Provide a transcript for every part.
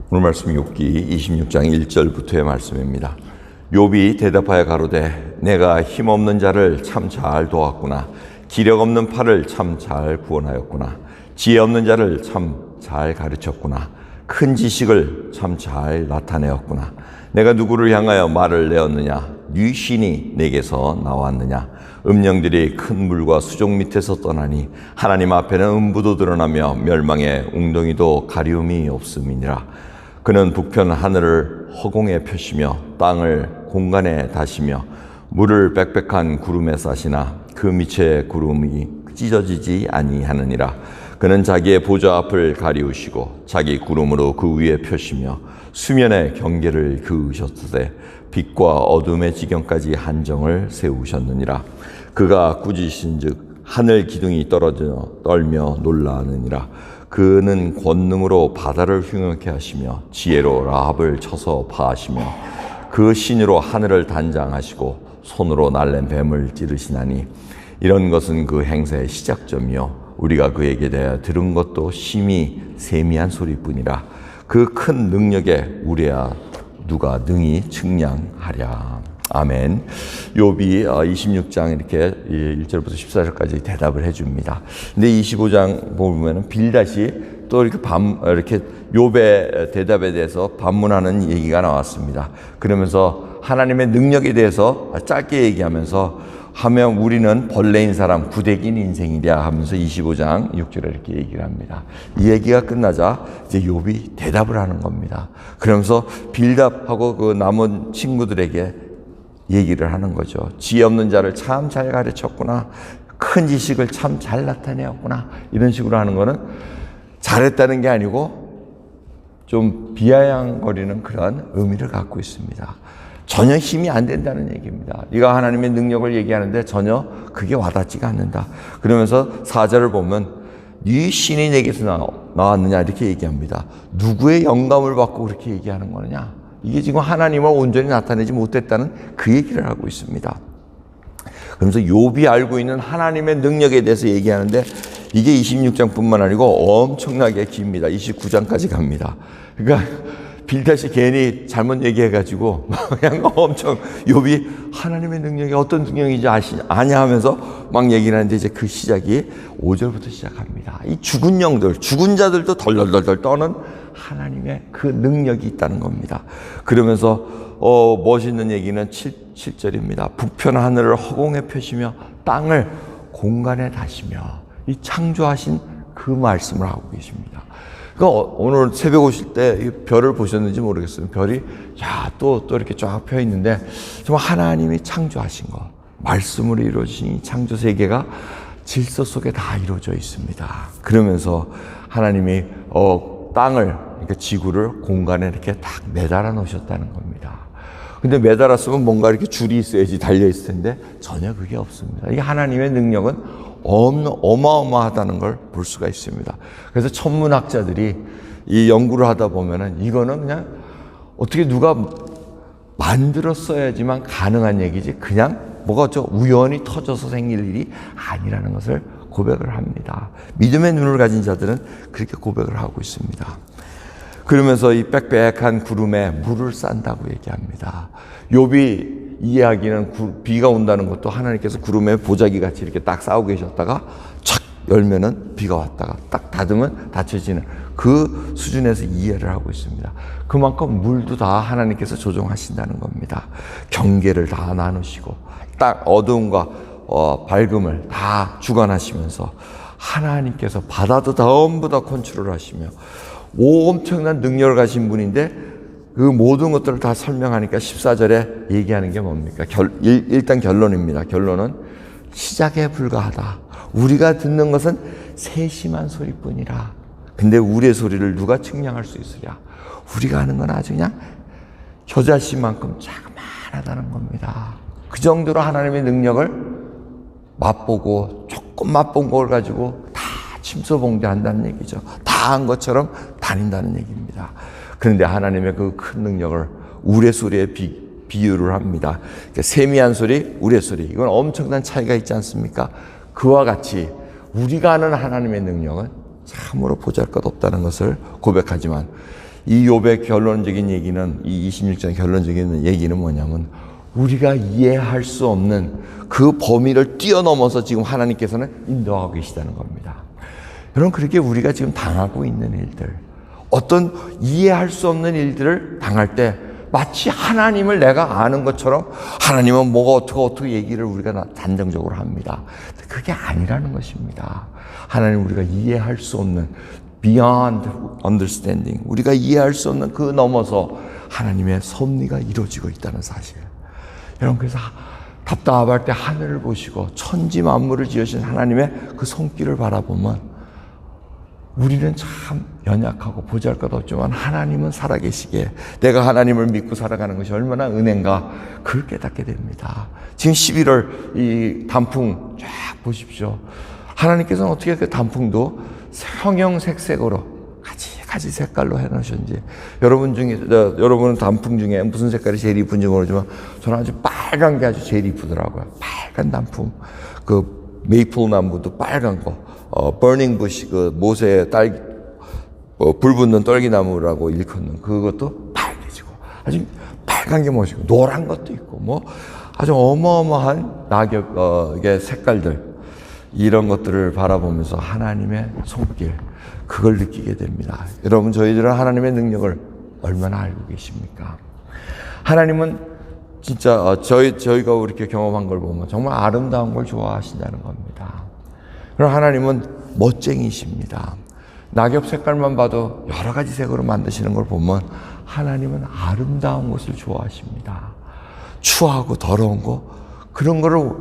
오늘 말씀 욥기 26장 1절부터의 말씀입니다. 욥이 대답하여 가로되 내가 힘없는 자를 참 잘 도왔구나. 기력 없는 팔을 참 잘 구원하였구나. 지혜 없는 자를 참 잘 가르쳤구나. 큰 지식을 참 잘 나타내었구나. 내가 누구를 향하여 말을 내었느냐? 네 신이 내게서 나왔느냐? 음령들이 큰 물과 수족 밑에서 떠나니 하나님 앞에는 음부도 드러나며 멸망의 웅덩이도 가리움이 없음이니라. 그는 북편 하늘을 허공에 펴시며 땅을 공간에 다시며 물을 빽빽한 구름에 싸시나 그 밑에 구름이 찢어지지 아니하느니라. 그는 자기의 보좌 앞을 가리우시고 자기 구름으로 그 위에 펴시며 수면의 경계를 그으셨으되 빛과 어둠의 지경까지 한정을 세우셨느니라. 그가 꾸짖으신즉 하늘 기둥이 떨며 놀라느니라. 그는 권능으로 바다를 흉흉케 하시며 지혜로 라합을 쳐서 파하시며 그 신으로 하늘을 단장하시고 손으로 날랜 뱀을 찌르시나니 이런 것은 그 행사의 시작점이요 우리가 그에게 대하여 들은 것도 심히 세미한 소리뿐이라. 그 큰 능력에 우리야 누가 능히 측량하랴. 아멘. 욥이 26장 이렇게 1절부터 14절까지 대답을 해줍니다. 근데 25장 보면은 빌닷이 또 이렇게 욥의 대답에 대해서 반문하는 얘기가 나왔습니다. 그러면서 하나님의 능력에 대해서 짧게 얘기하면서 하면 우리는 벌레인 사람, 구대기인 인생이랴 하면서 25장 6절에 이렇게 얘기를 합니다. 이 얘기가 끝나자 이제 욥이 대답을 하는 겁니다. 그러면서 빌닷하고 그 남은 친구들에게 얘기를 하는 거죠. 지혜 없는 자를 참 잘 가르쳤구나. 큰 지식을 참 잘 나타내었구나. 이런 식으로 하는 거는 잘했다는 게 아니고 좀 비아냥거리는 그런 의미를 갖고 있습니다. 전혀 힘이 안 된다는 얘기입니다. 네가 하나님의 능력을 얘기하는데 전혀 그게 와닿지가 않는다. 그러면서 4절을 보면 네 신이 내게서 나왔느냐 이렇게 얘기합니다. 누구의 영감을 받고 그렇게 얘기하는 거느냐. 이게 지금 하나님을 온전히 나타내지 못했다는 그 얘기를 하고 있습니다. 그러면서 욥이 알고 있는 하나님의 능력에 대해서 얘기하는데 이게 26장뿐만 아니고 엄청나게 깁니다. 29장까지 갑니다. 그러니까 빌닷이 괜히 잘못 얘기해가지고 그냥 엄청 욥이 하나님의 능력이 어떤 능력인지 아냐 하면서 막 얘기를 하는데 이제 그 시작이 5절부터 시작합니다. 이 죽은 영들, 죽은 자들도 덜덜덜덜 떠는 하나님의 그 능력이 있다는 겁니다. 그러면서 멋있는 얘기는 7절입니다. 북편 하늘을 허공에 펴시며 땅을 공간에 다시며 이 창조하신 그 말씀을 하고 계십니다. 그러니까 오늘 새벽 오실 때 이 별을 보셨는지 모르겠어요. 별이 또 이렇게 쫙 펴 있는데 정말 하나님이 창조하신 것, 말씀으로 이루어진 이 창조 세계가 질서 속에 다 이루어져 있습니다. 그러면서 하나님이 땅을, 그러니까 지구를 공간에 이렇게 딱 매달아 놓으셨다는 겁니다. 근데 매달았으면 뭔가 이렇게 줄이 있어야지 달려 있을 텐데 전혀 그게 없습니다. 이게 하나님의 능력은 어마어마하다는 걸 볼 수가 있습니다. 그래서 천문학자들이 이 연구를 하다 보면은 이거는 그냥 어떻게 누가 만들었어야지만 가능한 얘기지 그냥 뭐가 우연히 터져서 생길 일이 아니라는 것을 고백을 합니다. 믿음의 눈을 가진 자들은 그렇게 고백을 하고 있습니다. 그러면서 이 빽빽한 구름에 물을 싼다고 얘기합니다. 욥이 이해하기는 비가 온다는 것도 하나님께서 구름에 보자기 같이 이렇게 딱 쌓고 계셨다가 착 열면은 비가 왔다가 딱 닫으면 닫혀지는 그 수준에서 이해를 하고 있습니다. 그만큼 물도 다 하나님께서 조정하신다는 겁니다. 경계를 다 나누시고 딱 어두움과 밝음을 다 주관하시면서 하나님께서 바다도 전부 다 컨트롤 하시며 엄청난 능력을 가진 분인데 그 모든 것들을 다 설명하니까 14절에 얘기하는 게 뭡니까? 일단 결론입니다. 결론은 시작에 불과하다. 우리가 듣는 것은 세심한 소리뿐이라. 근데 우리의 소리를 누가 측량할 수 있으랴? 우리가 하는 건 아주 그냥 겨자씨만큼 자그마하다는 겁니다. 그 정도로 하나님의 능력을 맛보고 조금 맛본 걸 가지고 다 침소봉대한다는 얘기죠. 다 한 것처럼 다닌다는 얘기입니다. 그런데 하나님의 그 큰 능력을 우레소리에 비유를 합니다. 그러니까 세미한 소리, 우레소리. 이건 엄청난 차이가 있지 않습니까? 그와 같이 우리가 아는 하나님의 능력은 참으로 보잘것없다는 것을 고백하지만 이 욥의 결론적인 얘기는, 이 26장 결론적인 얘기는 뭐냐면 우리가 이해할 수 없는 그 범위를 뛰어넘어서 지금 하나님께서는 인도하고 계시다는 겁니다. 여러분, 그렇게 우리가 지금 당하고 있는 일들, 어떤 이해할 수 없는 일들을 당할 때 마치 하나님을 내가 아는 것처럼 하나님은 뭐가 어떻게 얘기를 우리가 단정적으로 합니다. 그게 아니라는 것입니다. 하나님, 우리가 이해할 수 없는 beyond understanding, 우리가 이해할 수 없는 그 넘어서 하나님의 섭리가 이루어지고 있다는 사실. 여러분, 그래서 답답할 때 하늘을 보시고 천지 만물을 지으신 하나님의 그 손길을 바라보면 우리는 참 연약하고 보잘것없지만 하나님은 살아계시기에 내가 하나님을 믿고 살아가는 것이 얼마나 은혜인가, 그걸 깨닫게 됩니다. 지금 11월 이 단풍 쫙 보십시오. 하나님께서는 어떻게 그 단풍도 형형색색으로 가지 색깔로 해놓으셨는지. 여러분은 단풍 중에 무슨 색깔이 제일 이쁜지 모르지만 저는 아주 빨간 게 아주 제일 이쁘더라고요. 빨간 단풍. 그 메이플 나무도 빨간 거. 버닝 부시, 그 모세의 불 붙는 떨기나무라고 일컫는 그것도 빨개지고 아주 빨간 게 멋있고 노란 것도 있고 뭐 아주 어마어마한 낙엽의 색깔들, 이런 것들을 바라보면서 하나님의 손길, 그걸 느끼게 됩니다. 여러분, 저희들은 하나님의 능력을 얼마나 알고 계십니까? 하나님은 진짜 저희가 이렇게 경험한 걸 보면 정말 아름다운 걸 좋아하신다는 겁니다. 그럼 하나님은 멋쟁이십니다. 낙엽 색깔만 봐도 여러 가지 색으로 만드시는 걸 보면 하나님은 아름다운 것을 좋아하십니다. 추하고 더러운 거, 그런 거를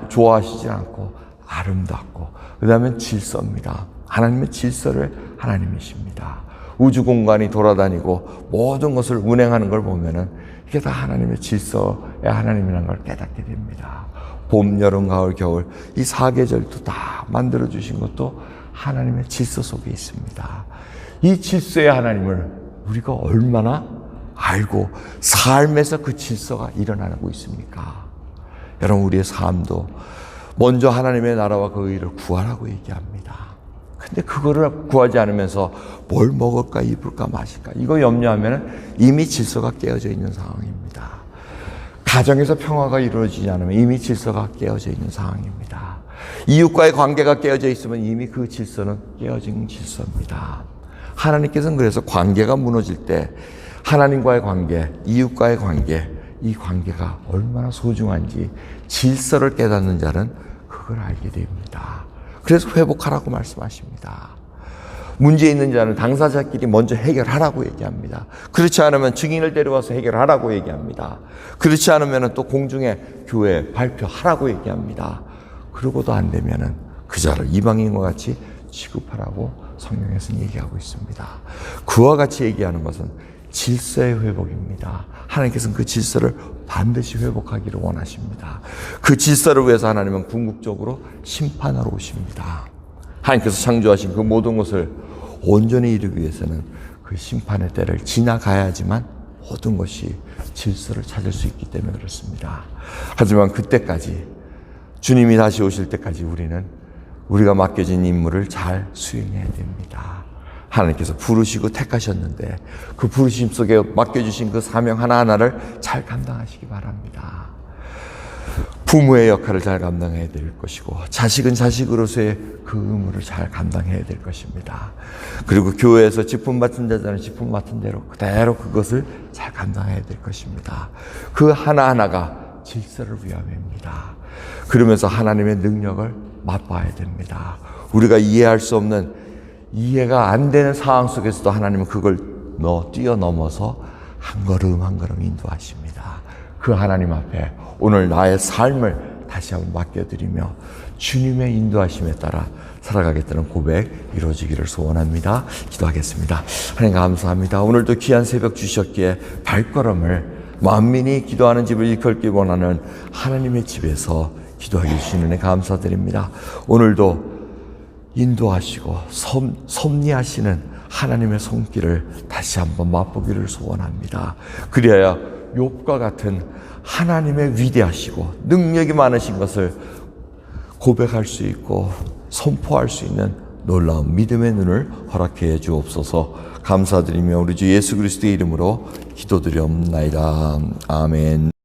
좋아하시지 않고 아름답고, 그 다음에 질서입니다. 하나님의 질서를 하나님이십니다. 우주 공간이 돌아다니고 모든 것을 운행하는 걸 보면은 이게 다 하나님의 질서의 하나님이라는 걸 깨닫게 됩니다. 봄, 여름, 가을, 겨울, 이 4계절도 다 만들어주신 것도 하나님의 질서 속에 있습니다. 이 질서의 하나님을 우리가 얼마나 알고 삶에서 그 질서가 일어나고 있습니까? 여러분, 우리의 삶도 먼저 하나님의 나라와 그 의를 구하라고 얘기합니다. 근데 그거를 구하지 않으면서 뭘 먹을까, 입을까, 마실까, 이거 염려하면 이미 질서가 깨어져 있는 상황입니다. 가정에서 평화가 이루어지지 않으면 이미 질서가 깨어져 있는 상황입니다. 이웃과의 관계가 깨어져 있으면 이미 그 질서는 깨어진 질서입니다. 하나님께서는 그래서 관계가 무너질 때 하나님과의 관계, 이웃과의 관계, 이 관계가 얼마나 소중한지 질서를 깨닫는 자는 그걸 알게 됩니다. 그래서 회복하라고 말씀하십니다. 문제 있는 자는 당사자끼리 먼저 해결하라고 얘기합니다. 그렇지 않으면 증인을 데려와서 해결하라고 얘기합니다. 그렇지 않으면 또 공중에 교회에 발표하라고 얘기합니다. 그러고도 안 되면은 그 자를 이방인과 같이 취급하라고 성경에서는 얘기하고 있습니다. 그와 같이 얘기하는 것은 질서의 회복입니다. 하나님께서는 그 질서를 반드시 회복하기를 원하십니다. 그 질서를 위해서 하나님은 궁극적으로 심판하러 오십니다. 하나님께서 창조하신 그 모든 것을 온전히 이루기 위해서는 그 심판의 때를 지나가야지만 모든 것이 질서를 찾을 수 있기 때문에 그렇습니다. 하지만 그때까지, 주님이 다시 오실 때까지 우리가 맡겨진 임무를 잘 수행해야 됩니다. 하나님께서 부르시고 택하셨는데 그 부르심 속에 맡겨주신 그 사명 하나하나를 잘 감당하시기 바랍니다. 부모의 역할을 잘 감당해야 될 것이고, 자식은 자식으로서의 그 의무를 잘 감당해야 될 것입니다. 그리고 교회에서 직분 맡은 자들은 직분 맡은 대로 그대로 그것을 잘 감당해야 될 것입니다. 그 하나하나가 질서를 위함입니다. 그러면서 하나님의 능력을 맛봐야 됩니다. 우리가 이해할 수 없는, 이해가 안 되는 상황 속에서도 하나님은 그걸 뛰어넘어서 한 걸음 한 걸음 인도하십니다. 그 하나님 앞에 오늘 나의 삶을 다시 한번 맡겨드리며 주님의 인도하심에 따라 살아가겠다는 고백 이루어지기를 소원합니다. 기도하겠습니다. 하나님 감사합니다. 오늘도 귀한 새벽 주셨기에 발걸음을 만민이 기도하는 집을 일컬기 원하는 하나님의 집에서 기도하게 주시는 데 감사드립니다. 오늘도 인도하시고 섭리하시는 하나님의 손길을 다시 한번 맛보기를 소원합니다. 그리하여 욥과 같은 하나님의 위대하시고 능력이 많으신 것을 고백할 수 있고 선포할 수 있는 놀라운 믿음의 눈을 허락해 주옵소서. 감사드리며 우리 주 예수 그리스도의 이름으로 기도드리옵나이다. 아멘.